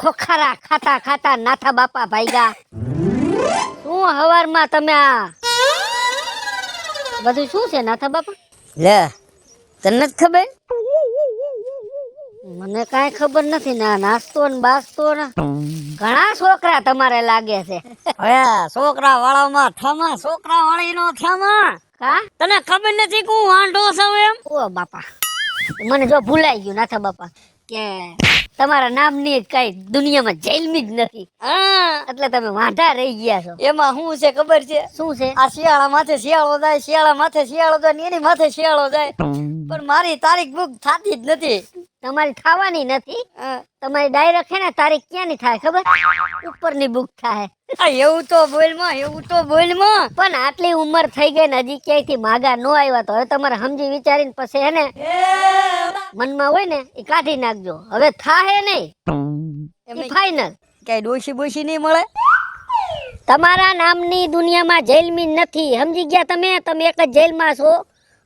ખોખારા ખાતા ખાતા નાથા બાપા ભાઈગા શું હવારમાં તમે આ બધું શું છે નાથા બાપા? લે તને જ ખબર? મને કાંઈ ખબર નથી ને આ નાસ્તો ને બાસ્તો ને ઘણા છોકરા તમારે લાગે છે. હવે છોકરા વાળામાં થામા છોકરા વાળી નો થામા. કા તને ખબર નથી કે હું વાંઢો છું એમ? ઓ બાપા મને જો ભૂલાઈ ગયું નાથા બાપા કે તમારા નામની કઈ દુનિયામાં જૈલમી જ નથી એટલે તમે વાંઢા રહી ગયા છો. એમાં શું છે ખબર છે? શું છે? આ શિયાળા માથે શિયાળો જાય, શિયાળા માથે શિયાળો જાય ને એની માથે શિયાળો જાય, પણ મારી તારીખ બુક થાતી જ નથી. તમારી થવાની નથી. તમારી ડાયરેક્ટ છે ને તારીખ ક્યાંની થાય ખબર? ઉપરની બુક થાય. એવું તો બોલમાં, એવું તો બોલમાં. પણ આટલી ઉંમર થઈ ગઈ ને હજી ક્યાંયથી માગા નો આવ્યા તો હવે તમારે સમજી વિચારીને પછી હે ને મનમાં હોય ને એ કાઢી નાખજો. હવે થાહે નહીં ફાઈનલ. કઈ ડોશી બોશી નહીં મળે. તમારા નામની દુનિયામાં જેલમી નથી. સમજી ગયા તમે? તમે એક જ જેલમાં છો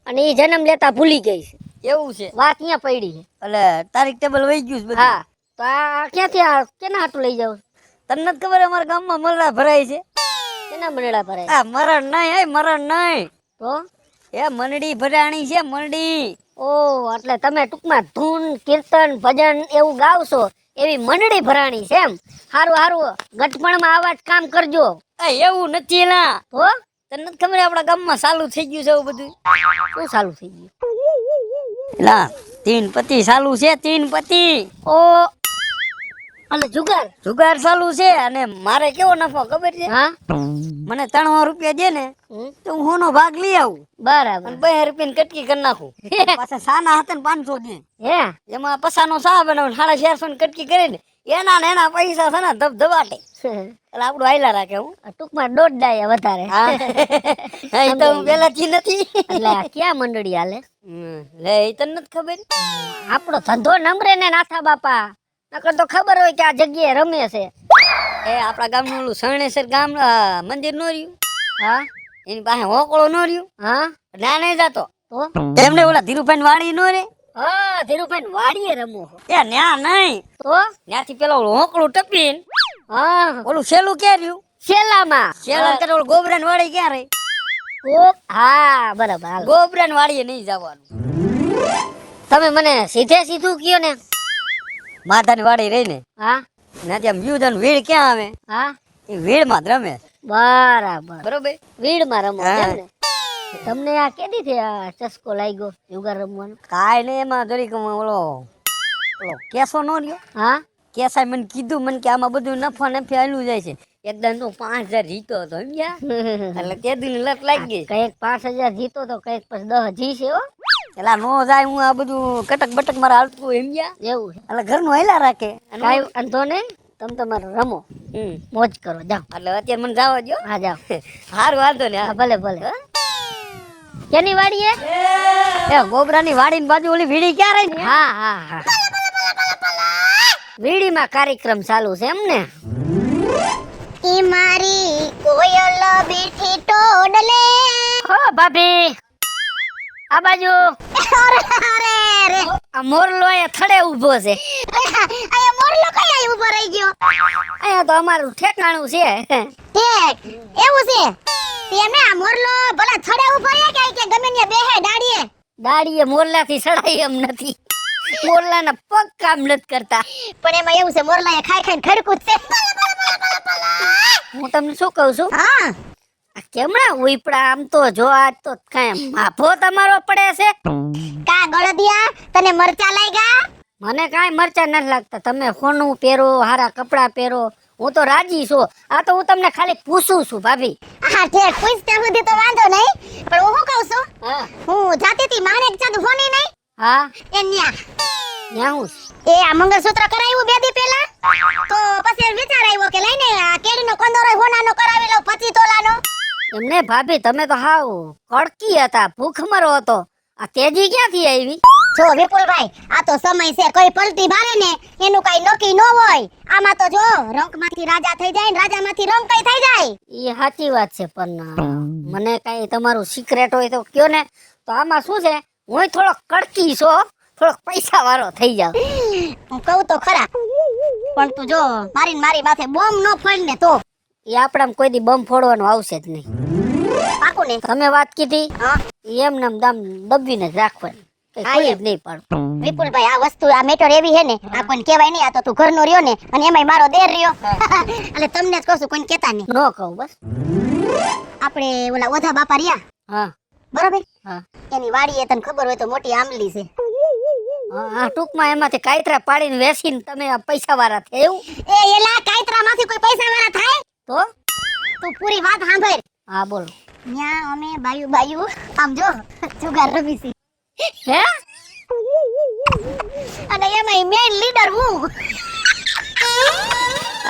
અને એ જન્મ લેતા ભૂલી ગઈ છે. એવું છે? વાત અહીંયા પડી છે. એટલે તારીખ ટેબલ વહી ગયું છે બધું. હા તો આ ક્યાંથી આ કેના હાટું લઈ જાવ? તને નથી ખબર અમારા ગામમાં મરડા ભરાય છે? કેના મંડળા ભરાય? આ મરણ નહીં, મરણ નહીં, તો એ મંડળી ભરાણી છે, મંડળી. ઓ એટલે તમે ટૂંકમાં ધૂન કીર્તન ભજન એવું ગાવશો એવી મંડળી ભરાણી છે એમ? હારું હારું ગઠપણમાં આવા જ કામ કરજો. એવું નથી ના. તો તને નથી ખબર આપણા ગામમાં ચાલુ થઈ ગયું છે એવું બધું? શું ચાલુ થઈ ગયું? લા તીન પતિ ચાલુ છે, તીન પતિ. ઓ એટલે જુગાર જુગાર ચાલુ છે. અને મારે કેવો નફો ખબર છે? હા મને 300 રૂપિયા દે ને તો હું હોનો ભાગ લઈ આવું બરાબર. અને 2 રૂપિયાની કટકી કરી નાખું. પાછા સાના હાથે 500 દે. હે એમાં પસાનો સા બનાવું 450 ની કટકી કરે ને એના ને એના પૈસા છે ને ધબધબાટે. એટલે આપણું હાઈલા રાખે. હું ટૂંકમાં દોઢ ડાયા વધારે. હા તો હું પેલાથી નથી. એટલે આ ક્યાં મંડળી હાલે? લે એ તને નથી ખબર? આપણો ધંધો નમરે ને નાથા બાપા. નકર તો ખબર હોય કે આ જગ્યાએ રમે છે. એ આપણા ગામનું ઓલું શરણેશ્વર ગામ મંદિર નો રહ્યું, હા એની પાસે હોકળો નો રહ્યું, હા ના નહીં જાતો તો એમને ઓલા ધીરુભાઈ વાડી નો રે. હા ધીરુભાઈ વાડીએ રમો. એ ન્યા નહીં, તો ત્યાંથી પેલા ઓલું હોકળું ટપીને હા ઓલું સેલું ક્યાં રહ્યું? શેલામાં. સેલા કરે ઓલું ગોબરાન વાડી ક્યાં રહી? હા બરાબર હાલો. ગોબરાન વાડીએ નહીં જવાનું. તમે મને સીધે સીધું કયો ને. માધાની વાડી રહી ને હા ત્યાંથી આમ વ્યુજન વીડ ક્યાં આવે? હા એ વીડ માં જ રમે. બરાબર બરોબર. વીડમાં રમો હા. એમ ને? તમને આ કેદી થી આ ચસ્કો લાગ્યો જુગાર રમવાનો? કાંઈ નહીં, એમાં જરીક ઓલો કેસો નો રહ્યો. હા કેસાએ મને કીધું, મને કે આમાં બધું નફા નફે હાલ્યું જાય છે. એકદમ તો 5000 જીતો હતો સમજ્યા? એટલે તે દી લત લાગી ગઈ. કઈક 5000 જીતો તો કઈક પછી 10 જીશે હો. એલા નો જાય, હું આ બધું કટક બટક મારે હાલતું સમજ્યા? એવું છે. એટલે ઘરનું હેલા રાખે. કાંઈ વાંધો નહીં, તમે તમારે રમો મોજ કરો. જાઓ એટલે અત્યારે મને જવા દો. હા જાઓ. હારું વાંધો ને. હા ભલે ભલે. કેની વાડીએ? એ ગોબરાની વાડીની બાજુ ઓલી વીડી ક્યાં રહી? હા હા હા વીડીમાં કાર્યક્રમ ચાલુ છે એમ ને? ઈ મારી કોયલ બેઠી ટોડલે. હો ભાભી આ બાજુ. અરે અરે રે, આ મોરલો એ થડે ઊભો છે. આયા મોરલો કઈ આય ઉભો રહી ગયો? અહીંયા તો અમારું ઠેકાણું છે. ઠેક એવું છે? તેમે આ મોરલો ભલા થડે ઉભો રહે કે ગમે ને બેહે ડાડીએ? દાડીએ મોરલાથી સડાય એમ નથી. મોરલાના પગ કામ નથી કરતા. પણ એમાં એવું છે મોરલાએ ખાઈ ખાઈને ખડકું જ છે. હું તમને શું કહું છું, હા આ કેમણા ઉઈપડા આમ તો જો આજ તો કાંઈ માફો તમારો પડે છે. કા ગળદિયા તને મરચા લાગ્યા? મને કાંઈ મરચા નથી લાગતા. તમે સોનું પહેરો, હારા કપડા પહેરો, હું તો રાજી છું. આ તો હું તમને ખાલી પૂછું છું ભાભી. હા ઠેક પૂછતે સુધી તો વાંધો નહીં, પણ હું શું કહું છું, હા હું જાતી હતી માણેક ચાંદ હોની નહીં હા એ ન્યા ન્યા હું એ આ મંગળસૂત્ર કરાવ્યું 2 દી પહેલા, તો પછી વિચાર આવ્યો કે લઈને આ કેડીનો કંદોરો હોનાનો કરાવી લઉં 25 તોલાનો. એમને ભાભી તમે તો હાવ કડકી હતા, ભૂખમરો હતો. આ તેજી ક્યાંથી આવી? જો વિપુલભાઈ, આ તો સમય છે, કોઈ પલટી મારે ને એનું કઈ નક્કી ન હોય. આમાં તો જો રંકમાંથી રાજા થઈ જાય ને રાજામાંથી રંક કઈ થઈ જાય. એ સાચી વાત છે, પણ મને કઈ તમારું સિક્રેટ હોય તો કયો ને. તો આમાં શું છે, હું થોડોક કડકી છો, થોડોક પૈસા વાળો થઈ જાવ. હું કહું તો ખરા, પણ તું જો મારી માથે બોમ્બ નો ફોડ ને તો એ આપણામાં કોઈ દી બમ ફોડવાનું આવશે જ નહીં. પાકું ને તમે વાત કીધી હા એમ નામ દામ દબીને જ રાખવાની. કઈ હા, ખોલી એમ. જ નહીં પાડો. વિપુલભાઈ આ વસ્તુ આ મેટર એવી હે ને આ કોઈને કહેવાય નહીં. આ તો તું ઘરનો રહ્યો ને અને એમાંય મારો દેર રહ્યો એટલે તમને જ કહું છું, કોઈને કહેતા નહીં. ન કહું બસ. આપણે ઓલા ઓધા બાપા રહ્યા હા બરોબર, હા એની વાડી એ તને ખબર હોય તો મોટી આંબલી છે. હા ટૂંકમાં એમાંથી કાયતરા પાડીને વેચીને તમે આ પૈસા વાળા થયા એવું એ એલા કાયતરામાંથી કોઈ પૈસા વાળા થાય? તો તું પૂરી વાત સાંભળ. હા બોલો. ન્યા અમે બાયું આમ જો જુગાર રમી છી હે અને એમાંય મેઇન લીડર હું.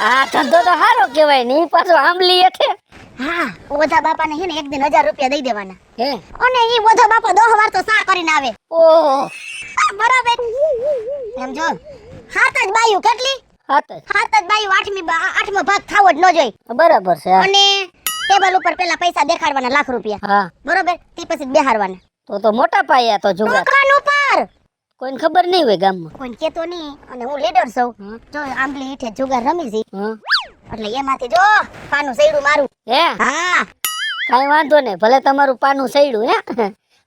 આ ધંધો તો સારો કહેવાય ને ઈ પાછો આંબલી છે. હા ઓધા બાપાને હે ને એક દિન 1000 રૂપિયા દઈ દેવાના હે અને ઈ ઓધા બાપા 10 વાર તો સા કરીને આવે. ઓહો બરાબર એમ જો હાથ જ બાયું કેટલી હાથ જ. હાથ જ બાયું આઠમો ભાગ થાવો જ ન જોઈ. બરાબર છે હા. અને ટેબલ ઉપર પેલા પૈસા દેખાડવાના લાખ રૂપિયા હા બરોબર તે પછી બેહારવાના તો મોટા પાયા તો જુગાર દુકાન ઉપર. કોઈને ખબર નહીં હોય ગામમાં. કોઈ કેતો નહીં અને હું લીડર છું. હા. જો આંબલી હેઠે જુગાર રમી છી હા એટલે એમાંથી જો પાનું સૈડું મારું. હે હા કાઈ વાંધો નહીં ભલે તમારું પાનું સૈડું હે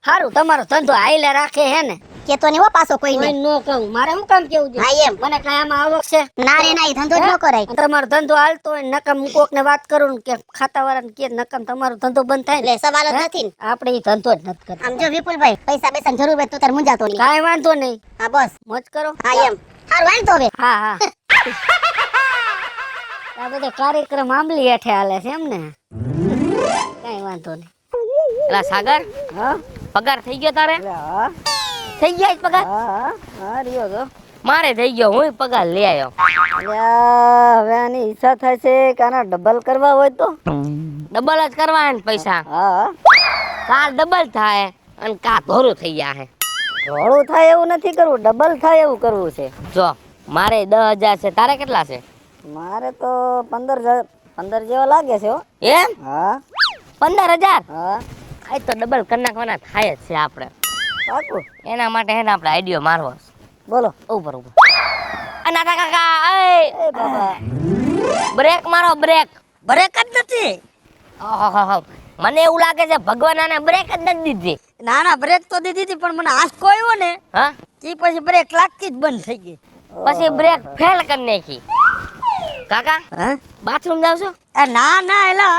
સારું તમારો ધંધો આયલા રાખે હે ને કેતો નહીં હો પાછો કોઈ કોઈ નહીં. નો કહું મારે શું કામ કેવું છે હા એમ મને કાંઈ આમાં આવક છે ના રે ના ઈ ધંધો જ ન કરાય. તમારો ધંધો હાલતો હોય ને નકમ કોક ને વાત કરું ને કે ખાતા વાળાને કે નકમ તમારો ધંધો બંધ થાય ને એટલે સવાલ જ નથી ને. આપણે ઈ ધંધો જ નથી કરતા. આમ જો વિપુલભાઈ પૈસા બેસા જરૂર હોય તો તાર મુંજાતો નહીં. કાંઈ વાંધો નહીં હા બસ મોજ કરો. હા એમ હારું હાલ તો હવે. હા હા આ બધો કાર્યક્રમ આંબલી હેઠે હાલે છે એમ ને કાંઈ વાંધો નહીં. એલા સાગર હા પગાર થઈ ગયો તારે? હા થઈ ગયા છે પગાર? હા હા રહ્યો તો મારે થઈ ગયો, હું પગાર લઈ આવ્યો. હવે આની ઈચ્છા થાય છે કે આના ડબલ કરવા હોય તો ડબલ જ કરવા હે ને પૈસા. હા કા ડબલ થાય અને કા ધોરું થઈ જાય. થોડું થાય એવું નથી કરવું ડબલ થાય એવું કરવું છે. જો મારે 10,000 છે, તારે કેટલા છે? મારે તો 15 જેવા લાગે છે હો. એમ હા 15,000? હા આ તો ડબલ કરી નાખવાના થાય જ છે આપણે. પાકું એના માટે હે ને આપણે આઈડિયો મારવો છે. બોલો. ઉપર અનાથા કાકા એ એ બાબા બ્રેક મારો, બ્રેક. બ્રેક જ નથી. ઓહોહો, મને એવું લાગે છે ભગવાન આને બ્રેક જ નથી દીધી. ના ના બ્રેક તો દીધી હતી પણ મને આંચકો આવ્યો ને હા ઈ પછી બ્રેક લાગતી જ બંધ થઈ ગઈ. પછી બ્રેક ફેલ કરી નાખી. કાકા હા બાથરૂમ જાવ છો? ના ના એલા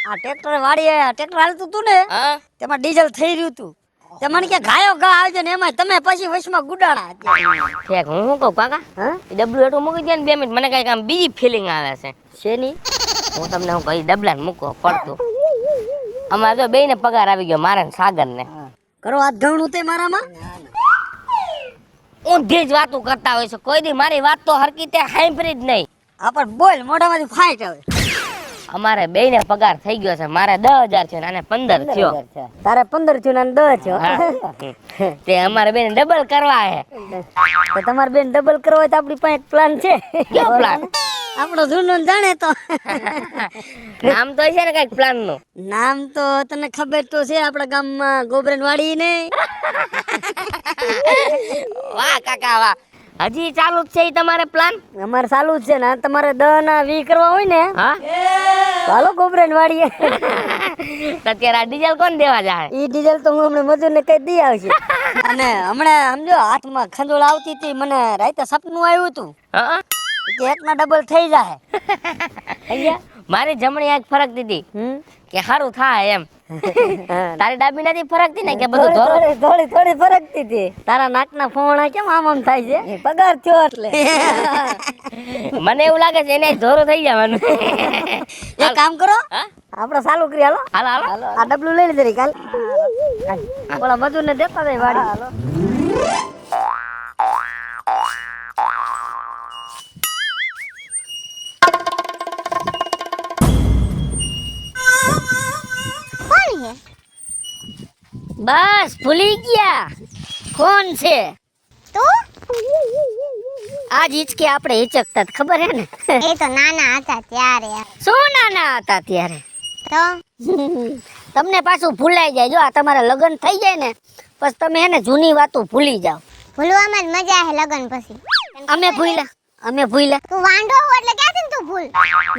આ ટ્રેક્ટર વાળી ટ્રેક્ટર હાલતું તું ને હા તેમાં ડીઝલ થઈ રહ્યું તું તે મને કે ઘાયો ઘા આવજો ને એમાં તમે પછી વચમાં ગુડાણા ઠેક હું શું કહું કાકા, હા એ ડબલું એટલું મૂકી દે ને 2 મિનિટ, મને કઈક આમ બીજી ફિલિંગ આવે છે. શેની હું તમને હું કહી ડબલા ને મૂકો પડતું. અમારે તો બેયને પગાર આવી ગયો, મારે ને સાગર ને. કરો હાથ ઘણું તે મારામાં ઊંધી જ વાતો કરતા હોય છે, કોઈ દી મારી વાત તો હરકી તે સાંભળી જ નહીં. આ પણ બોલ મોઢામાંથી ફાઈટ આવે અમારે બેયને પગાર થઈ ગયો છે, મારે 10,000 છે ને આને 15 થયો. તારે 15 થયું ને 10 થયો હા. તે અમારે બેને ડબલ કરવા હે. તો તમારે બેન ડબલ કરવા હોય તો આપણી પાસે એક પ્લાન છે. કયો પ્લાન? આપણો જૂનો જાણે તો નામ તો છે ને કઈક પ્લાન નું. નામ તો તને ખબર તો છે આપણા ગામમાં ગોબરન વાડી ને વાહ કાકા વાહ, હજી ચાલુ જ છે ઈ તમારે પ્લાન? અમારે ચાલુ જ છે ને તમારે 10 ના 20 કરવા હોય ને હા ચાલો ગોબરન વાડીએ તો અત્યારે આ ડીઝલ કોણ દેવા જાય? ઈ ડીઝલ તો હું હમણાં મજૂરને કઈ દઈ આવશે. અને હમણાં સમજો હાથમાં ખંજોળ આવતી હતી મને રાતે સપનું આવ્યું હતું હા કે એકના ડબલ થઈ જાય. મારી જમણી આંખ ફરકતી હતી કે સારું થાય એમ. તારી ડાબી નથી ફરકતી ને કે બધું ધોરો? થોડી ફરકતી હતી. તારા નાકના ફોણા કેમ આમ આમ થાય છે? પગાર થયો એટલે મને એવું લાગે છે એને ધોરો થઈ જવાનું. એક કામ કરો હા? આપણે ચાલુ કરી હાલો હાલો હાલો આ ડબલું લઈ લીધું કાલ ઓલા મજૂર ને દેતા જાય વાડી. કોણ હે? બસ ભૂલી ગયા કોણ છે? તું? આજ હિચકે આપણે હિચકતા ખબર હે ને? એ તો નાના હતા ત્યારે. શું નાના હતા ત્યારે તો તમને પાછું ભૂલાઈ જાય. જો આ તમારા લગ્ન થઈ જાય ને પછી તમે હે ને જૂની વાતો ભૂલી જાઓ. ભૂલવામાં જ મજા હે લગન પછી. અમે ભૂલ્યા અમે ભૂલ્યા. તું વાંઢો હો એટલે ક્યાંથી તું ભૂલ?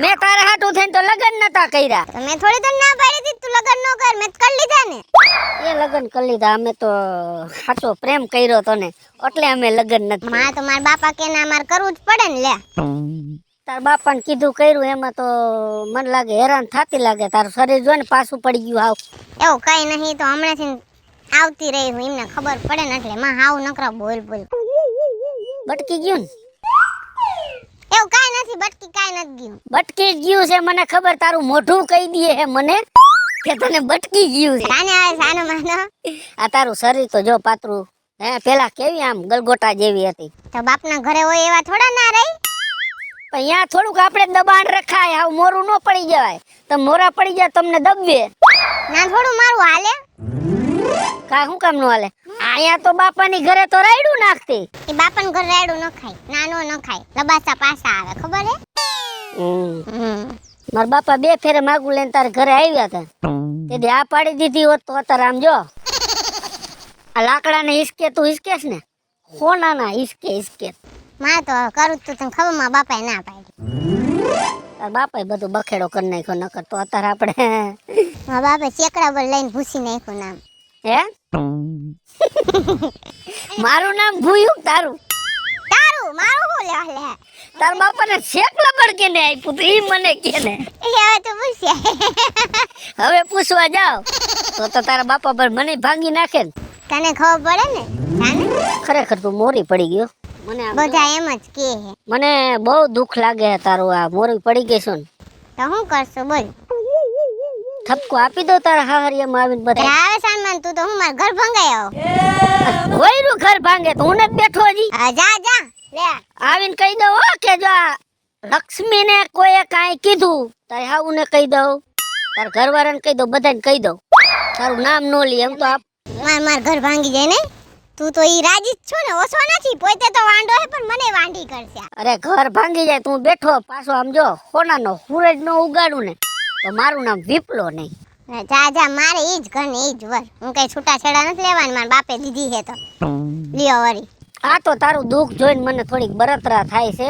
મેં તારા હાટું થઈને તો લગ્ન નતા કર્યા. તો મેં થોડી તો ના પાડી હતી તું લગન ન કર, મેં તો કરી લીધા ને. એ લગ્ન કરી લીધા. અમે તો સાચો પ્રેમ કર્યો તને એટલે અમે લગ્ન નથી. માં તો મારા બાપા કે ના માર કરવું જ પડે ને લે. તાર બાપાને કીધું કર્યું એમાં તો મને લાગે હેરાન થાતી લાગે. તારું શરીર જોઈને પાછું પડી ગયું હાવ. એવું કઈ નહીં તો હમણાંથી આવતી રહી હું, એમને ખબર પડે ને એટલે માં હાવ નકરા બોલ બોલ. બટકી ગયું ને? એવું કઈ નથી, બટકી કઈ નથી ગયું. બટકી જ ગયું છે મને ખબર. તારું મોઢું કહી દે હે મને કે તને બટકી ગયું છે. કાને આવે સાનો માનો. આ તારું શરીર તો જો પાતળું હે, પેલા કેવી આમ ગલગોટા જેવી હતી. તો બાપના ઘરે હોય એવા થોડા ના રહી. પણ અહીંયા થોડુંક આપણે દબાણ રખાય. આવ મોરું ન પડી જવાય. તમે મોરા પડી જાય તમને દબવે. ના થોડું મારું હાલે. કા શું કામ નું હાલે? અહીંયા તો બાપાની ઘરે તો રાયડું નાખતી. એ બાપન ઘર રાયડું ન ખાય, નાનો ન ખાય, લબાસા પાસા આવે ખબર હે. મારા બાપા 2 ફેરે માગું લઈને તારે ઘરે આવ્યા હતા. તેથી આ પાડી દીધી હોત તો અત્યારે આમ જો આ લાકડા ને હિસકે તું હિસકેસ ને હોના ના હિસકે. માં તો કરું તું તને ખબર માં બાપાએ ના પાડી. તાર બાપાએ બધું બખેડો કરી નાખ્યો. નકર તો અત્યારે આપણે મારા બાપે ચેકડા પર લઈને ભૂસી નાખ્યું નામ. હે મારું નામ ભૂયું તારું? તારું મારું હું લે લે. તાર બાપાને શેક લબડ કેને આપ્યું તો ઈ મને કેને? એ હવે તો પૂછ્યા. હવે પૂછવા જાવ તો તારા બાપા પર મને ભાંગી નાખે ને. તને ખબર પડે ને જાને. ખરેખર તું મોરી પડી ગયો. મને આમ બધા એમ જ કે હે. મને બહુ દુઃખ લાગે છે તારું આ મોરી પડી ગઈ છો ને. તો હું કરશું બોલ. ઠપકો આપી દો તારા હાહરિયામાં આવીને બધા. આવે સામાન તું તો હું માર ઘર ભંગાયો. હોયરું ઘર ભાંગે તો હું નથી બેઠો હજી. જા જા લે. આવીને કહી દઉં હો કે જો આ લક્ષ્મીને કોઈએ કાંઈ કીધું તારે હાઉને કહી દઉં, તાર ઘરવાળાને કહી દઉં, બધાને કહી દઉં. તારું નામ નો લે એમ તો આપ. માર ઘર ભાંગી જાય ને. તું તો ઈ રાજી જ છો ને, ઓછો નથી. પોતે તો વાંઢો હે પણ મને વાંઢી કરશે. અરે ઘર ભાંગી જાય તું બેઠો પાછો આમ જો સોનાનો સૂરજ નો ઉગાડું ને તો મારું નામ વિપલો નહીં. જા જા મારે ઈ જ ઘર ને ઈ જ વર. હું કઈ છૂટા છેડા નથી લેવાની. મારા બાપે દીધી હે તો લ્યો વરી. આ તો તારું દુઃખ જોઈને મને થોડીક બરતરા થાય છે.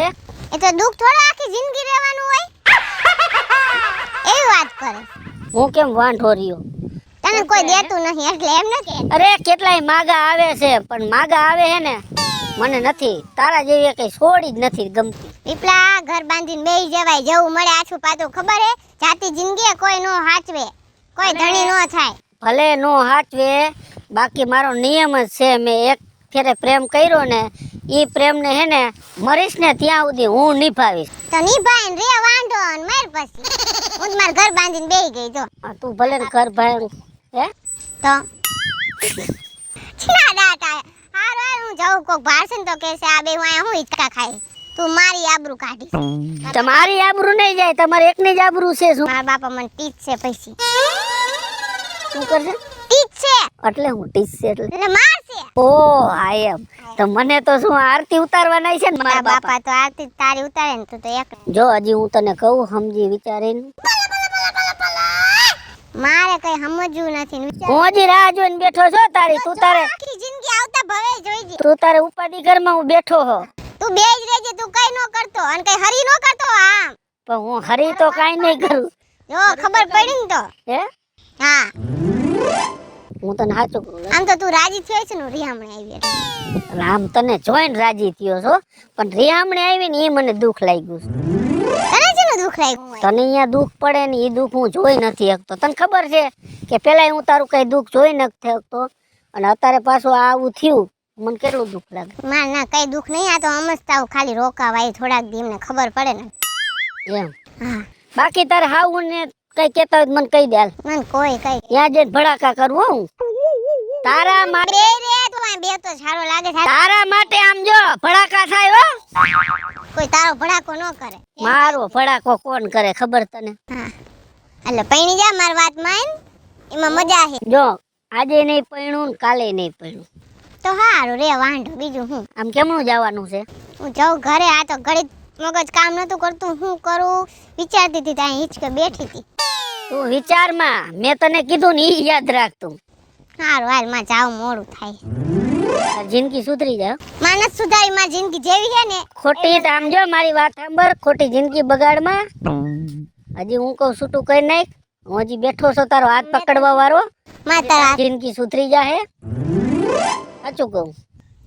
એ તો દુઃખ થોડા આખી જિંદગી રહેવાનું હોય. એવી વાત કરે. હું કેમ વાંઢો રહ્યો? તને કોઈ દેતું નહીં એટલે એમ ન કે. અરે કેટલાય માગા આવે છે પણ માગા આવે હે ને મને નથી. તારા જેવી કઈ છોડી જ નથી ગમતી. પીપળા ઘર બાંધીને બેહી જવાય. જવું મળે આછું પાછું ખબર હે. જાતી જિંદગી કોઈ નો હાચવે, કોઈ ધણી નો થાય. ભલે નો હાચવે બાકી મારો નિયમ જ છે. મેં એક ફેરે પ્રેમ કર્યો ને ઈ પ્રેમ ને હે ને મરીશ ને ત્યાં સુધી હું નિભાવીશ. તો નિભાઈને રે વાંઢો ને માર પછી હું માર ઘર બાંધીને બેહી ગઈ જો. તું ભલે ને ઘર ભાંગ હે તો છના દાટા હાર હાર હું જાઉં. કોક ભારશે ને તો કહેશે આ બે હું આયા હું હિચકા ખાઈ. તું મારી આબરૂ કાઢી. તમારી આબરૂ નહીં જાય, તમારે એકની જ આબરૂ છે. શું મારા બાપા મને ટીચ છે પૈસી. શું કરશે? ટીચ છે એટલે હું ટીચ છે એટલે મારશે. ઓ હા એમ. તો મને તો શું આરતી ઉતારવાના છે ને મારા મારા બાપા. બાપા તો આરતી તારી ઉતારે ને તું તો એક. જો હજી હું તને કહું સમજી વિચારીને. મારે કઈ સમજવું નથી ને વિચાર. હું હજી રાહ જોઈને બેઠો છો તારી. તું તારે આખી જિંદગી આવતા ભવે જોઈજે. તું તારે ઉપાધિ ઘરમાં હું બેઠો હો. તું બેજ રહેજે. તું કઈ નો કરતો અને કઈ હરી નો કરતો. આમ પણ હું હરી તો કાઈ નહીં કરું. જો ખબર પડી ને તો. હે હા હું તને સાચું કહું. આમ તો તું રાજી થયો છે ને રિહામણે આવી એટલે. રામ તને જોઈને રાજી થયો છો પણ રિયામણે આવી ને એ મને દુઃખ લાગ્યું છે. તને શેનું દુઃખ લાગ્યું હોય? તને અહીંયા દુઃખ પડે ને એ દુઃખ હું જોઈ નથી શકતો. તને ખબર છે કે પેલા હું તારું કઈ દુઃખ જોઈ નથી શકતો અને અત્યારે પાછું આવું થયું મને કેટલું દુઃખ લાગે. માર ના કઈ દુઃખ નહીં. આ તો અમસ્તાવ ખાલી રોકાવાય થોડાક દી એમને ખબર પડે ને. એમ હા બાકી તારે હાવ ને કઈ કેતા હોય તો મને કહી દે. હાલ મને કોઈ કઈ ત્યાં જઈને ભડાકા કરવું હું તારા માટે. બે રે તું આ બે તો સારો લાગે છે. તારા માટે આમ જો ભડાકા થાય હો. કોઈ તારો ભડાકો ન કરે. મારો ભડાકો કોણ કરે ખબર તને? હા એટલે પૈણી જા માર વાત માન. એમાં મજા છે. જો આજે નહીં પૈણું ને કાલે નહીં પૈણું તો હારું રે વાંઢો બીજું હું. આમ કેમનું જવાનું છે? હું જાઉં ઘરે. આ તો ઘડી મગજ કામ નતું કરતું. હું કરું વિચારતી હતી ત્યાં હિચકે બેઠી હતી. તું વિચારમાં મેં તને કીધું ને ઈ યાદ રાખતું. હારું હાલ માં જાવ મોડું થાય. આ જિંદગી સુધરી જાય હો. માનસ સુધારી માં જિંદગી જેવી છે ને ખોટી તો આમ જો મારી વાત સાંભળ, ખોટી જિંદગી બગાડમાં હજી હું કહું છૂટું કરી નાખ. હું હજી બેઠો છો તારો હાથ પકડવા વાળો. માં તારા જિંદગી સુધરી જાહે. સાચું કહું.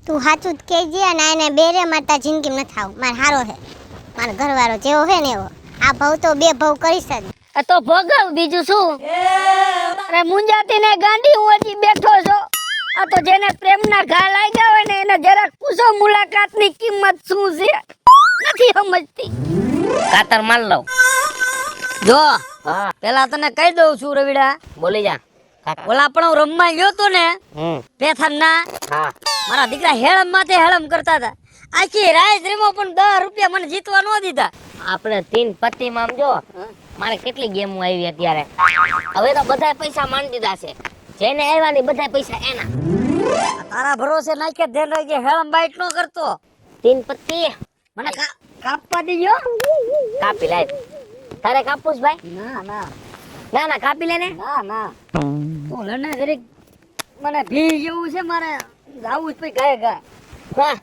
તું સાચું જ કહેજે અને એને બેરે મારતા જિંદગી ન થાવ. માર હારો છે મારો ઘરવાળો જેવો છે ને એવો. આ ભવ તો બે ભવ કરીશ જ. આ તો ભોગવ બીજું શું. અરે મુંજાતી ને ગાંડી હું હજી બેઠો છો. આ તો જેને પ્રેમના ઘા લાગ્યા હોય ને એને જરાક પૂછો મુલાકાતની કિંમત શું છે. નથી સમજતી. કાતર માર લઉં. જો પેલા તને કહી દઉં છું રવિડા, બોલી જા. ઓલા પણ હું રમવા ગયો તો ને પેથન ના, હા મારા દીકરા હેળમ માથે હેળમ કરતા હતા. આખી રાત રમો પણ 10 રૂપિયા મને જીતવા ન દીધા. આપણે 3 પત્તીમાં આમ જો મારે કેટલી ગેમો આવી અત્યારે. હવે તો બધા પૈસા માંડી દીધા છે. જેને આવ્યા ને બધા પૈસા એના. આ તારા ભરોસે નાખે ધ્યાન રાખજે, હેળમ બાઈટ નો કરતો. 3 પત્તી મને કાપવા દીજો. કાપી લાય. તારે કાપુસ ભાઈ? ના ના ના ના કાપી લે ને. ના ના તું લને જરીક મને ભી જેવું છે, મારે જાવું જ પછી ગાય ગા. હા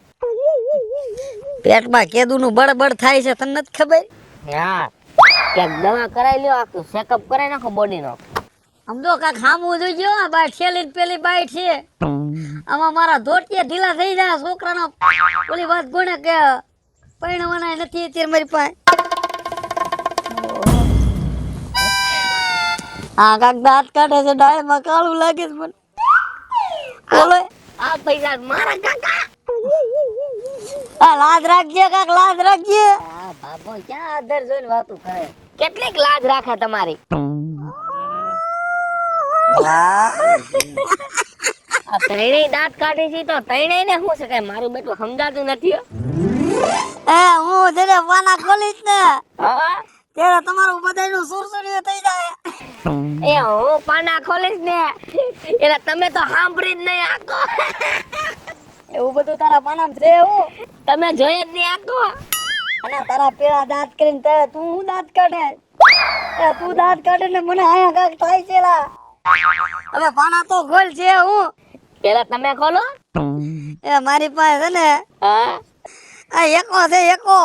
પેટમાં કેદુનું બળબડ થાય છે, તને નથી ખબર? હા ક્યાંક દવા કરાવી લ્યો, આખું ચેકઅપ કરાવી નાખો બોડીનો. આમ તો કાંઈક ખામું જોઈજો. આ બાઈટ છેલ્લી ને પેલી બાઈટ છે. આમાં મારા ધોતિયા ઢીલા થઈ જાય. છોકરાનો ઓલી વાત કોને કે પૈણવાના નથી અત્યારે મારી પાસે. હા કાક દાંત કાઢે છે, ડાળમાં કાળું લાગે છે મને. બોલો આ પૈસા મારા કાકા. આ લાજ રાખજે, કાક લાજ રાખજે. આ બાપો ક્યાં આદર જોઈને વાતું કરે. કેટલીક લાજ રાખે તમારી. આ ત્રણેય દાંત કાઢી છે તો ત્રણેય ને શું છે કઈ મારું બેટું સમજાતું નથી હો. હું જયારે પાના ખોલીશ ને હા ત્યારે તમારું બધાયનું સુરસુરિયું થઈ જાય. એ હું પાના ખોલીશ ને એટલે તમે તો સાંભળી જ નહીં આખો. એવું બધું તારા પાનામાં છે એવું? તમે જોઈ જ નહીં આખો. અને તારા પેલા દાંત કરીને તે તું હું દાંત કાઢે? એ તું દાંત કાઢે ને મને આયા કાક થાય છે લા. હવે પાના તો ખોલ છે હું. પેલા તમે ખોલો. એ મારી પાસે છે ને હા આ એકો છે એકો.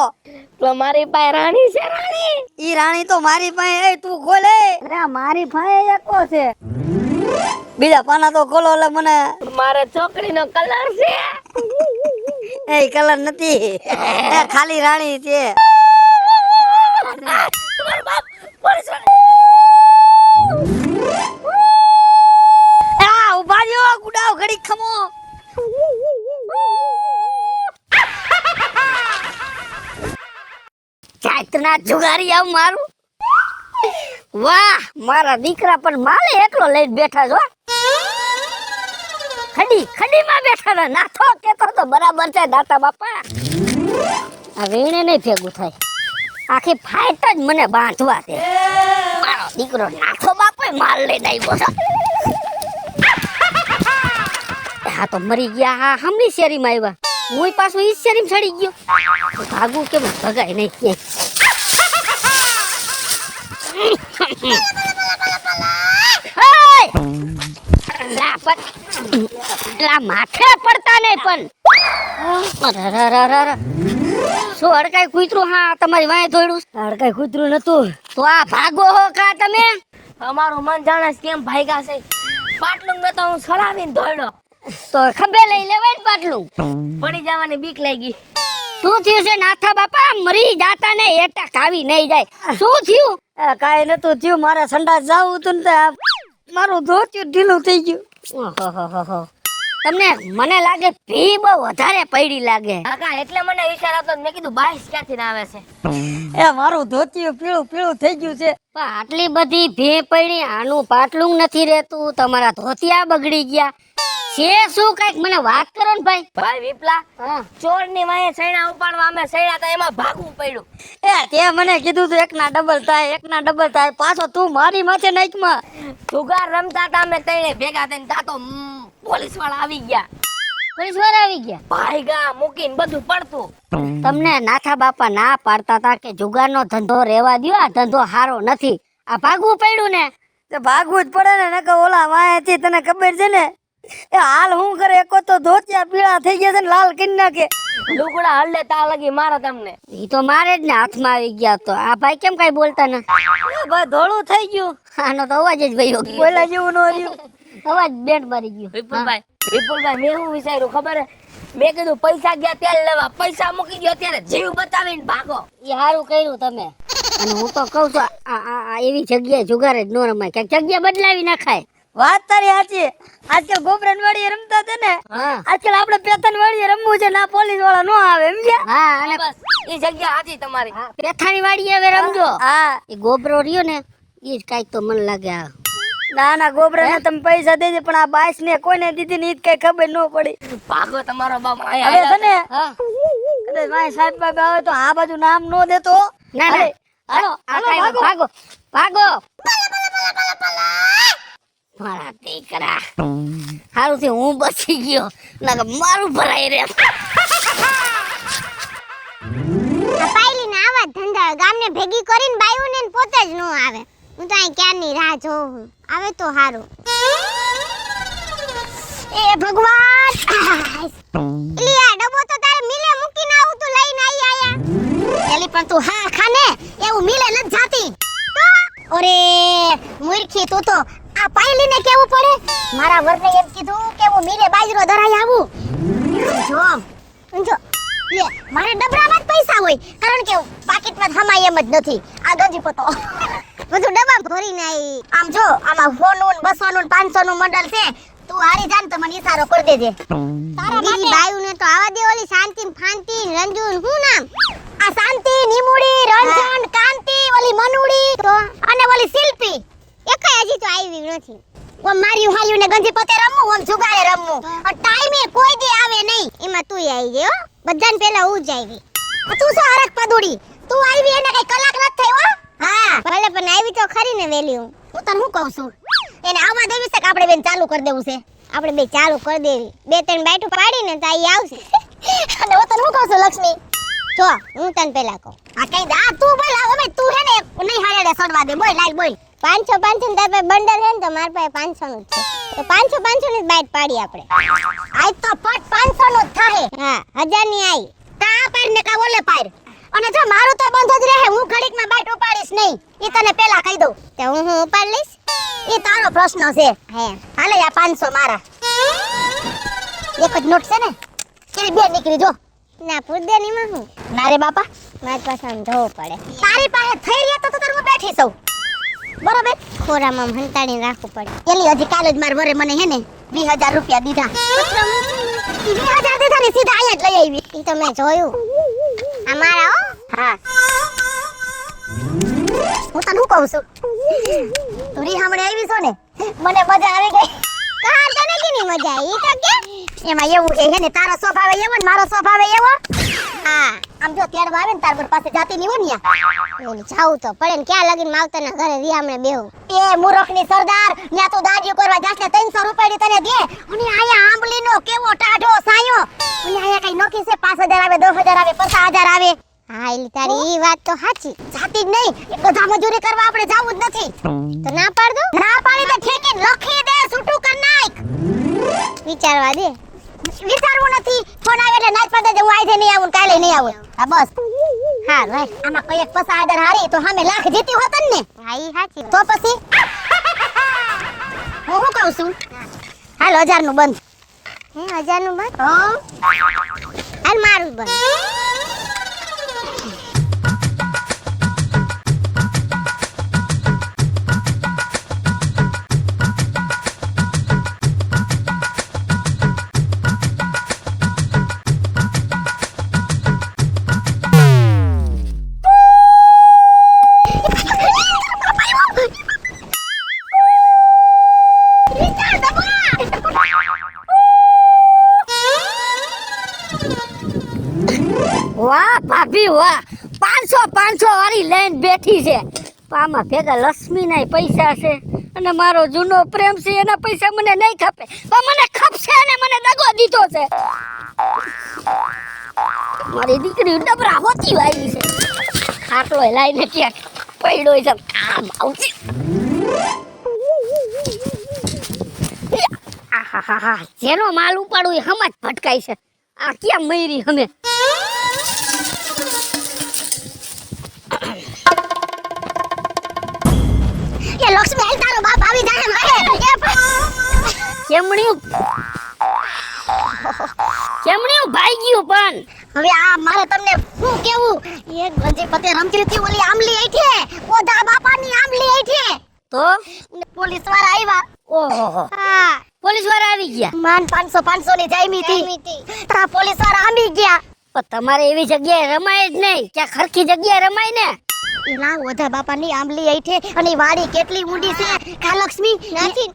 તો મારી પાસે રાણી છે રાણી. ઈ રાણી તો મારી પાસે. એ તું ખોલે. અરે મારી પાસે એકો છે. બીજા પાના તો ખોલો એટલે મને. મારે છોકરીનો કલર છે. એ કલર નથી, એ ખાલી રાણી છે. તમારો બાપ પોલીસ આ ઉભા રહ્યો, ગુડાવ ઘડી ખમો. જાતના જુગારી આવ મારું. વાહ મારા દીકરા પણ માલે એકલો લઈને બેઠા છો. ખડીમાં બેઠા ને નાથો કેતો તો બરાબર છે દાતા બાપા. આ વીણે નહીં ભેગું થાય. આખી ફાઈટ જ મને બાંધવા છે. મારો દીકરો નાથો બાપો માલ લઈને આવ્યો છે. હા તો મરી ગયા. હા હમણી શેરીમાં આવ્યા. હું પાછું ઈ શેરીમાં ચડી ગયો. ભાગું કેમ ભગાય નહીં ક્યાંય. માથે પડતા નહીં પણ શું હડકાઈ કૂતરું? હા તમારી વાંહે દોડ્યું. હડકાઈ કૂતરું નતું તો આ ભાગો હો કા તમે? અમારું મન જાણે છે કેમ ભાગ્યા છે. પાટલું મેં તો હું સળાવીને દોડ્યો. તો ખભે લઈ લેવાય ને પાટલું. પડી જવાની બીક લાગી. શું થયું છે નાથા બાપા? મરી જાતા ને એટક આવી નહીં જાય. શું થયું? કાંઈ નતું થયું. મારે સંડાસ જાવું હતું ને મારું ધોતિયું ઢીલું થઈ ગયું. ઓહોહોહો. તમને મને લાગે ભી બહુ વધારે પડી લાગે. કાકા એટલે મને વિચાર આવતો મેં કીધું બાઈસ ક્યાંથી આવે છે. એ મારું ધોતિયું પીળું પીળું થઈ ગયું છે. પણ આટલી બધી ભી પડી, આનું પાટલું નથી રહેતું, તમારા ધોતિયા બગડી ગયા છે. શું કઈક મને વાત કરો ને ભાઈ. ભાઈ વિપલા ચોર ની વાંહે સૈણા ઉપાડવા અમે સૈણા હતા એમાં ભાગવું પડ્યું. એ તે મને કીધું તું એકના ડબલ થાય એકના ડબલ થાય. પાછો તું મારી માથે નાખમાં. જુગાર રમતા હતા અમે ત્રણે ભેગા થઈને. તા તો પોલીસ વાળા આવી ગયા. પોલીસ વાળા આવી ગયા. ભાઈગા મૂકીને બધું પડતું. તમને નાથા બાપા ના પાડતા હતા કે જુગારનો ધંધો રહેવા દ્યો, આ ધંધો સારો નથી. આ ભાગવું પડ્યું ને. તે ભાગવું જ પડે ને, નકર ઓલા વાંહેથી તને ખબર છે ને એ હાલ હું કરે એકો તો ધોતિયા પીળા થઈ ગયા છે ને લાલ કરી નાખે. લુગડા હલ્લે તા લગી મારો તમને. ઈ તો મારે જ ને હાથમાં આવી ગયા તો આ ભાઈ કેમ કઈ બોલતા ન? એ ભાઈ ધોળું થઈ ગયું. આનો તો અવાજ જ ભયો ગયો. બોલા જેવું નો રહ્યું. અવાજ બેન્ટ મારી ગયો. વિપુલભાઈ મેં શું વિચાર્યું ખબર હે? મેં કીધું પૈસા ગયા તેલ લેવા, પૈસા મૂકી ગયો ત્યારે જીવ બતાવીને ભાગો. એ સારું કર્યું તમે. અને હું તો કહું છું આ એવી જગ્યાએ જુગારે જ ન રમાય, ક્યાંક જગ્યા બદલાવી નાખાય. વાત તારી સાચી. આજકાલ ગોબરન વાડીએ રમતા હતા ને, હા આજકાલ આપણે પેથન વાડીએ રમવું છે, ના પોલીસ વાળા નો આવે એમ છે. હા અને બસ એ જગ્યા હાથી તમારી. પેથાની વાડી હવે રમજો. હા એ ગોબરો રહ્યો ને એ જ કાંઈક તો મને લાગે. આ ના ના ગોબરાને તમે પૈસા દેજે, પણ આ બાઈસ ને કોઈને દીધી ને ઈ જ કઈ ખબર ન પડી. ભાગો તમારો બાપ હવે આયા. છે ને હા કદાચ મારી સાહેબ બાબા આવે તો આ બાજુ નામ નો દેતો. ના ના હાલો આ કાંઈ ભાગો ભાગો. મારા દીકરા સારું છે હું બચી ગયો, ના મારું ભરાઈ રે. આ પાયલીના આવા જ ધંધા ગામને ભેગી કરીને બાયું ને પોતે જ ન આવે. હું તો અહીં ક્યારની રાહ જોઉં. આવે તો સારું. એ ભગવાન, એલી આ ડબ્બો તો તારે મિલે મૂકીને આવું તું લઈને આયા. એલી પણ તું હા ખાને એવું મિલે ન જાતી. ઓરે મૂર્ખી તું તો આ પાયલીને કેવું પડે. મારા વરને એમ કીધું કે હું મિલે બાજરો ધરાઈ આવું. જો લે મારે ડબરામાં જ પૈસા હોય, કારણ કે પાકીટમાં થમાય એમ જ નથી. આ ગંજી પતો બધું ડબ્બા ભરીને આવી. આમ જો આમાં 100 નું 200 નું 500 નું મંડળ છે. તું હારી જાન તો મને ઈશારો કરી દેજે. બીજી બાયુને તો આવા દે. ઓલી શાંતિ ફાંતિ રંજુન હું નામ? આ શાંતિ નિમુડી રંજન કાંતિ ઓલી મનુડી તો અને ઓલી શિલ્પી એકાય હજી તો આવી નથી. ઓમ માર્યું હાલ્યું ને ગંજી પતે રમવું, ઓમ જુગારે રમવું. ટાઈમે કોઈ દી આવે નહીં. એમાં તું આવી ગઈ હો. બધાને પહેલા હું જ આવી. તું શું હરખ પદુડી? તું આવી એને કઈ કલાક નથી થઈ હો. હા ભલે પણ આવી તો ખરી ને વેલી. હું તને શું કહું છું, એને આવવા દેવી છે કે આપણે બેન ચાલુ કરી દેવું છે? આપણે બે ચાલુ કરી દેવી. 2-3 બાઈટું પાડીને તો આ આવશે. અને હું તને શું કહું છું લક્ષ્મી, જો હું તને પહેલા કહું. આ કઈ દા તું બોલ. હવે તું હે ને નહીં હારેડે સડવા દે. બોલ લાઈ બોલ. 500 ને તારે બંડલ હે ને તો મારા પાસે 500 નું જ છે. તો 500 ની જ બાઈટ પાડી આપણે. આજ તો પટ 500 નું જ થાહે. હા 1000 ની આઈ. તા પાડ ને કા ઓલે પાડ. અને જો મારું તો બંધ જ રહે. હું ઘડીકમાં બાઈટ ઉપાડીશ નહીં. ઈ તને પહેલા કહી દઉં. તે હું ઉપાડ લઈશ. ઈ તારો પ્રશ્ન છે. હે હાલે આ 500 મારા. એક જ નોટ છે ને? કેરી બે નીકળી જો. ના પૂછ દે ની માં હું. ના રે બાપા મારી પાસે આમ જોવું પડે. તારી પાસે થઈ રહ્યા તો તાર હું બેઠી છું. બરોબર ખોરામાં હંતાડીને રાખવું પડે. એલી હજી કાલે જ માર વરે મને હે ને 20000 રૂપિયા દીધા. 20000 દીધા ને સીધા આયા જ લઈ આવી. ઈ તો મેં જોયું. આ મારા હો. હા હું તને શું કહું છું, તું રી હમણે આવી છો ને મને મજા આવી ગઈ. કહા તને કેની મજા આવી? ઈ તો કે એમાં એવું હે ને તારો સ્વભાવ એવો ને મારો સ્વભાવ એવો. હા આમ જો તેડવા આવે ને તાર પાસે જાતી ની હોનિયા ઓલી જાવ તો પડે ને ક્યાં લગીન માવતરના ઘરે રિયામણે બેહું. એ મૂરખની સરદાર ન્યા તું દાડિયો કરવા જાસ ને 300 રૂપિયા તને દે. અને આયા આંબલીનો કેવો ટાઢો સાયો. અને આયા કઈ નોકી છે 5000 આવે 10000 આવે 50000 આવે. હા એલી તારી ઈ વાત તો સાચી. જાતી જ નહીં. એ બધા મજૂરી કરવા આપણે જાવું જ નથી. તો ના પાડ દો. ના પાડી દે ઠેકીને લખી દે છૂટું કર નાખ. વિચારવા દે. વિચારવું નથી. ફોન આવે એટલે નાચ પાડે હું આજે નહીં આવું કાલે નહીં આવું. હા બસ હા રાઈટ. આમાં કઈ એક 50000 હારી તો સામે લાખ જીતી હોત ને. હા ઈ સાચી. તો પછી હું શું કહું છું, હાલ 1000 નું બંધ. હે 1000 નું બંધ? હા હાલ મારું બંધ. વાહ ભાભી વાહ, 500 વાળી લઈને બેઠી છે. આમાં ભેગા લક્ષ્મીના પૈસા છે અને મારો જૂનો પ્રેમ છે. એના પૈસા મને નહીં ખપે, પણ મને ખપશે અને મને દગો દીધો છે. મારી દીકરી ડબરા હોતી આવી છે. ખાટલો લાઈને ક્યાંક પડ્યો છે. આમ આવશે. આહાહા, જેનો માલ ઉપાડું એ હમ જ ભટકાય છે. આ ક્યાં મયરી હમે? એ લક્ષ્મી હાલ તારો બાપ આવી જાય મારે કેમણ્યું ભાઈ ગયું પણ હવે આ મારે તમને શું કેવું એક ગંજી પતે રમતી હતી ઓલી આમલી આઈઠે ઓધા બાપાની આમલી આઈઠે તો પોલીસ વાળા આવ્યા ઓહો, હા પોલીસ વાળા આવી ગયા. માન 500 ની જાયમી હતી તા પોલીસ વાળા આંબી ગયા પણ તમારે એવી જગ્યાએ રમાય જ નહીં, ક્યાં ખરખી જગ્યાએ રમાય ને. એના ઓધા બાપાની આંબલી આઈઠે અને ઈ વાડી કેટલી ઊંડી છે કા લક્ષ્મી નથી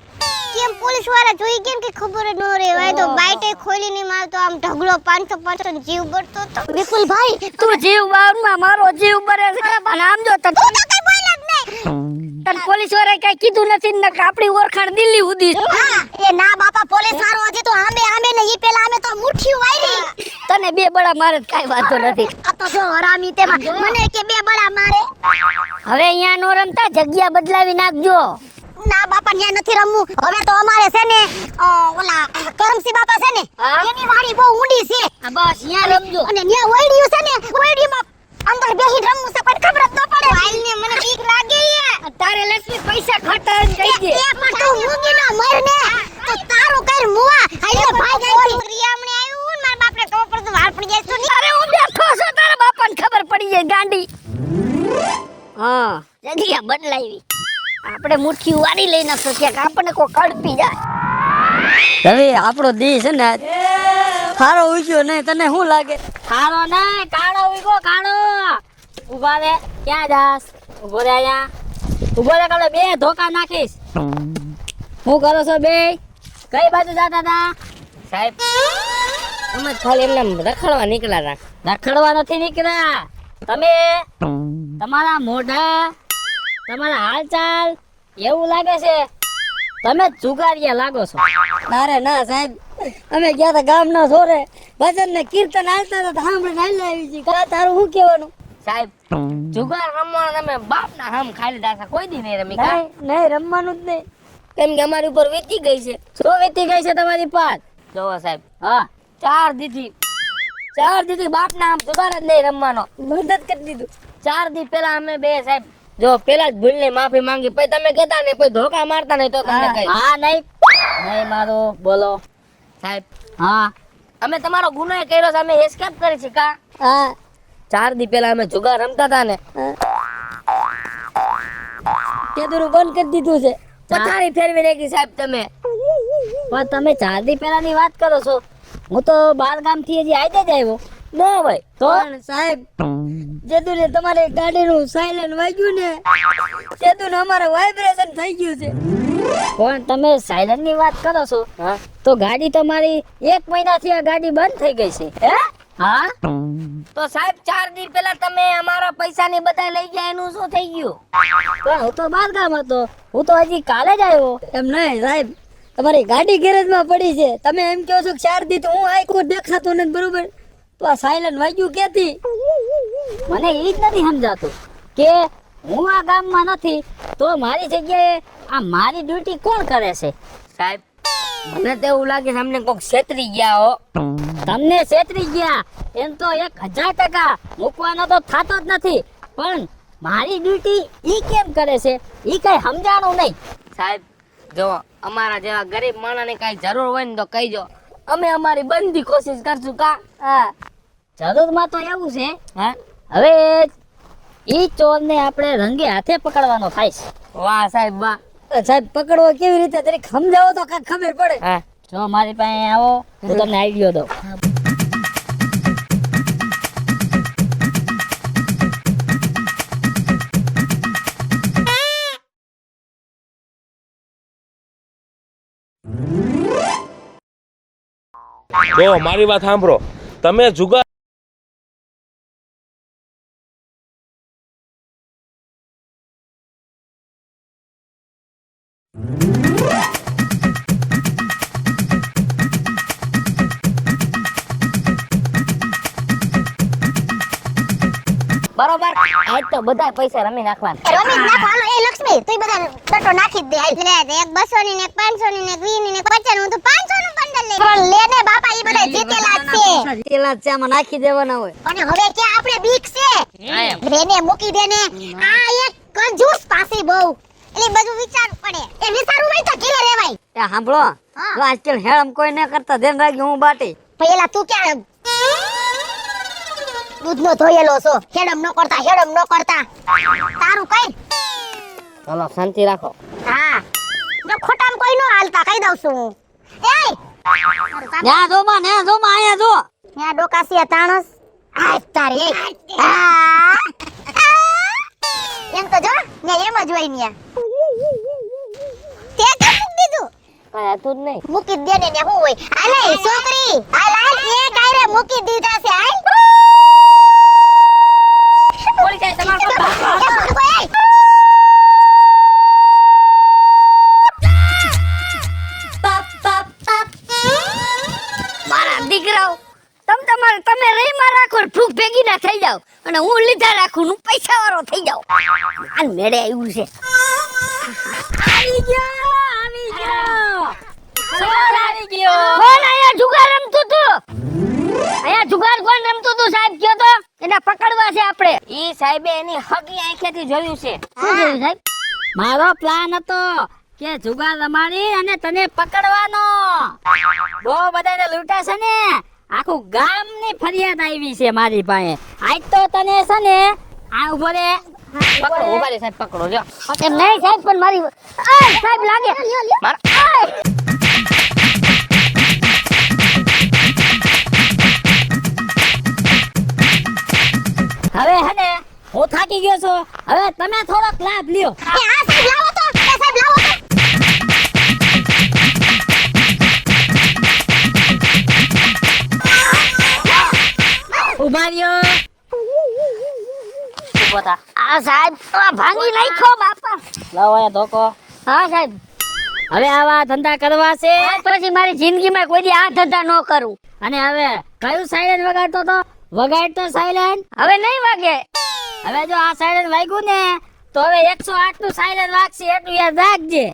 કેમ પોલીસ વાળા જોઈ ગયા કે ખબર જ ન રેવાય તો બાઈટે ખોલી ની માર તો આમ ઢગલો 500 જીવ બળતો તો વિપુલ ભાઈ તું જીવ બારમાં મારો જીવ બરે છે અને આમ જો તું તો કઈ બોલ્યા જ નહીં તને પોલીસ વાળાએ કઈ કીધું નથી ને કે આપણી ઓળખાણ દિલ્હી સુધી છે. હા એ ના બાપા પોલીસ વાળો હજી તો આમે ને ઈ પેલા અમે તો મુઠ્ઠી વાયરી તને બે બળા મારે જ કાંઈ વાંધો નથી. આ તો જો હરામી તેમાં મને કે બે બડા મારે હવે અહીંયા નો રમતા, જગ્યા બદલાવી નાખજો. ના બાપા ન્યા નથી રમવું હવે તો અમારે છે ને ઓલા કરમસી બાપા છે ને હા? એની વાડી બહુ ઊંડી છે આ બસ અહીંયા રમજો. અને ન્યા ઓયડીયું છે ને ઓયડીમાં અંદર બેહી રમવું છે પણ ખબર જ ન પડે ભાઈ ને મને બીક લાગે તારે લક્ષ્મી પૈસા ખર્ચા કહી દે. એક પણ તું મૂંગી ના મર ને તો તારું કર મુવા હાલે ભાઈ ગઈ રિયામણે આવ્યું ને મારા બાપને ખબર પડતું વાર પડી જાય તો અરે હું બેઠો છું, તારા બાપાને ખબર પડી જાય ગાંડી. હા, જગ્યા બદલાવી. આપણે મુઠ્ઠી વારી લઈ નાખશું ક્યાંક આપણને કોઈ કડપી જાય. હવે આપણો દી છે ને સારો ઉગ્યો નહીં, તને શું લાગે? ખારો નહીં, કાળો ઉગો કાળો. ઉભા રે, ક્યાં જાસ? ઉભો રે અહીંયા. ઉભો રે કાળો, બે ધોકા નાખીશ. શું કરો છો બે? કઈ બાજુ જાતા હતા? સાહેબ, અમે ખાલી એમને રખડવા નીકળ્યા હતા. રખડવા નથી નીકળ્યા. તમે તમારા મોઢા, તમારા હાલચાલ એવું લાગે છે તમે જુગારિયા લાગો છો. અરે ના સાહેબ, અમે ગયા હતા ગામના સોરે ભજન ને કીર્તન હાલતા હતા, સાંભળીને હાલી આવી છીએ. કા તારું શું કહેવાનું? સાહેબ, જુગાર રમવાના તમે બાપના હમ ખાલી દાસા કોઈ દી નહીં રમી કા? નહીં રમવાનું જ નહીં. કેમ કે અમારી ઉપર વીતી ગઈ છે. શું વીતી ગઈ છે તમારી પાસ? જોવો સાહેબ, હા 4 દીથી બાપના આમ જુગાર જ નહીં રમવાનો. મદદ કરી દીધું. 4 દી પહેલા અમે બે સાહેબ જો પેલા જ ભૂલની માફી માંગી, પછી તમે કહેતા ને પછી ધોકા મારતા નહીં તો તમને કઈ. હા નહીં મારો બોલો સાહેબ. હા, અમે તમારો ગુનો કર્યો છે, અમે એસ્કેપ કરી છે કા? હા 4 દી પહેલા અમે જુગાર રમતા હતા ને, કેદુરું બંધ કરી દીધું છે. પથારી ફેરવી નાખી સાહેબ તમે. પણ તમે 4 દી પહેલાની વાત કરો છો, હું તો બાર ગામ થી હજી આજે જ આવ્યો. નો ભાઈ તો પણ સાહેબ, જેદું ને તમારી ગાડીનું સાયલેન્ટ વાગ્યું ને તેદું અમારે વાઇબ્રેશન થઈ ગયું છે. પણ તમે સાયલેન્ટ ની વાત કરો છો હા તો ગાડી તમારી 1 મહિનાથી આ ગાડી બંધ થઈ ગઈ છે. હે? હા તો સાહેબ 4 દી પહેલા તમે અમારા પૈસાની બધા લઈ ગયા એનું શું થઈ ગયું? પણ હું તો બાર ગામ હતો, હું તો હજી કાલે જ આવ્યો. એમ નહીં સાહેબ, તમારી ગાડી ગેરેજમાં પડી છે. તમે એમ કહો છો કે 4 દી તો હું આખું દેખાતો નથી, બરોબર? તો આ સાયલેન્ટ વાગ્યું ક્યાંથી? મને એ જ નથી સમજાતું કે હું આ ગામમાં નથી તો મારી જગ્યાએ આ મારી ડ્યુટી કોણ કરે છે? સાહેબ, મને તો એવું લાગે છે અમને કોક છેતરી ગયા હો. તમને છેતરી ગયા એમ તો 1000% મૂકવાનો તો થતો જ નથી, પણ મારી ડ્યુટી ઈ કેમ કરે છે ઈ કઈ સમજાણું નહીં. સાહેબ જો અમારા જેવા ગરીબ માણસને કઈ જરૂર હોય ને તો કહીજો, અમે અમારી બંધી કોશિશ કરશું કા? હા, જરૂરમાં તો એવું છે. હા હવે ઈ ચોરને આપણે રંગે હાથે પકડવાનો થાય છે. વાહ સાહેબ વાહ. સાહેબ, પકડવો કેવી રીતે તરીકે સમજાવો તો કાંઈક ખબર પડે. હા જો મારી પાસે આવો, હું તમને આઈડિયો દઉં. જો મારી વાત સાંભળો, તમે જુગાર બરોબર આજ તો બધા પૈસા રમી નાખવાના રમી જ નાખો હાલો. એ લક્ષ્મી તું બધા ટટો નાખી જ દે હાલ. લે એક 200 ની ને એક 500 ની ને એક 20 ની ને એક 50 હું તો 500 નું બંડલ લે. પણ લે ને બાપા ઈ બધા જીતેલા જ છે. જીતેલા જ છે, આમાં નાખી દેવાના હોય. અને હવે કે આપણે બીક છે રેને મૂકી દે ને. આ એક કંજૂસ પાસી બહુ એટલે બધું વિચારવું પડે. એ વિચારવું હોય તો ઘીરે રહેવાય. એ સાંભળો, હા. જો આજકાલ હેળમ કોઈ ન કરતા ધ્યાન રાખજો, હું બાટી. પહેલા તું ક્યાં દૂધનો ધોયેલો છો. હેડમ ન કરતા તારું કઈ. ચલો શાંતિ રાખો હા જો ખોટામ કોઈ નો હાલતા કહી દઉં છું હું. એય ન્યા જો માં, અહીંયા જો. ન્યા ડોકાસીયા તાણસ આ તારે આ એમ તો જો ન્યા એમ જ હોય ન્યા તે તો મૂકી દીધું. કઈ હતું જ નહીં મૂકી જ દે ને ન્યા હું હોય. આલે છોકરી હાલ હાલ એ કાયરે મૂકી દીધા છે હાલ. બોલી જાય તમારો એ મારા દીકરાઓ તમે રહીમાં રાખો ને ફૂક ભેગી ના થઈ જાવ અને હું લીધા રાખું હું પૈસા વાળો થઈ જાઉં. આ મેળે આવ્યું છે. આવી ગયો. ચોર આવી ગયો કોણ અહીંયા જુગાર રમતું તું? અહીંયા જુગાર કોણ રમતું તું સાહેબ કયો તો? એને પકડવા છે આપણે. ઈ સાહેબે એની હગી આંખેથી જોયું છે શું જોયું સાહેબ? મારો પ્લાન હતો કે જુગાર રમાડી અને તને પકડવાનો. બહુ બધાને લૂંટા છે ને, આખું ગામની ફરિયાદ આવી છે મારી પાસે. આજ તો તને છે ને આ ઉભો રે. પકડો ઉભા રે સાહેબ પકડો લ્યો એમ નહીં સાહેબ પણ મારી સાહેબ લાગે. હવે હે ને હું થાકી ગયો છું, હવે તમે થોડોક લાભ લ્યો. આ સાહેબ લાવો તો એ સાહેબ લાવો તો. ઉભા રહ્યો. ઉભો થા આ સાહેબ આ ભાંગી નાખ્યો બાપા. લાવો આ ધોકો. હા સાહેબ હવે આવા ધંધા કરવા છે પછી મારી જિંદગીમાં કોઈ દી આ ધંધા ન કરું. અને હવે કયું સાયરન વગાડતો તો? વગાડતો સાયરન. હવે નહીં વાગે. હવે જો આ સાયરન વાગ્યું ને તો હવે 108 નું સાયરન વાગશે, એટલું યાદ રાખજે.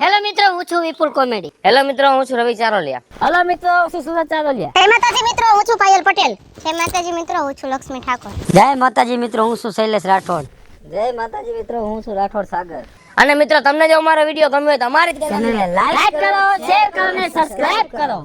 હેલો મિત્રો, હું છું વિપુલ કોમેડી. હેલો મિત્રો હું છું રવિ ચારોલિયા હલો મિત્રો, હું સુરત ચારોલિયા. જય માતાજી મિત્રો હું છું પાયલ પટેલ. જય માતાજી મિત્રો હું છું લક્ષ્મી ઠાકોર. જય માતાજી મિત્રો, હું છું શૈલેષ રાઠોડ. જય માતાજી મિત્રો, હું છું રાઠોડ સાગર. અને મિત્રો તમને જો અમારો વિડીયો ગમ્યો હોય તો અમારી ચેનલને લાઈક કરો, શેર કરો અને સબસ્ક્રાઇબ કરો.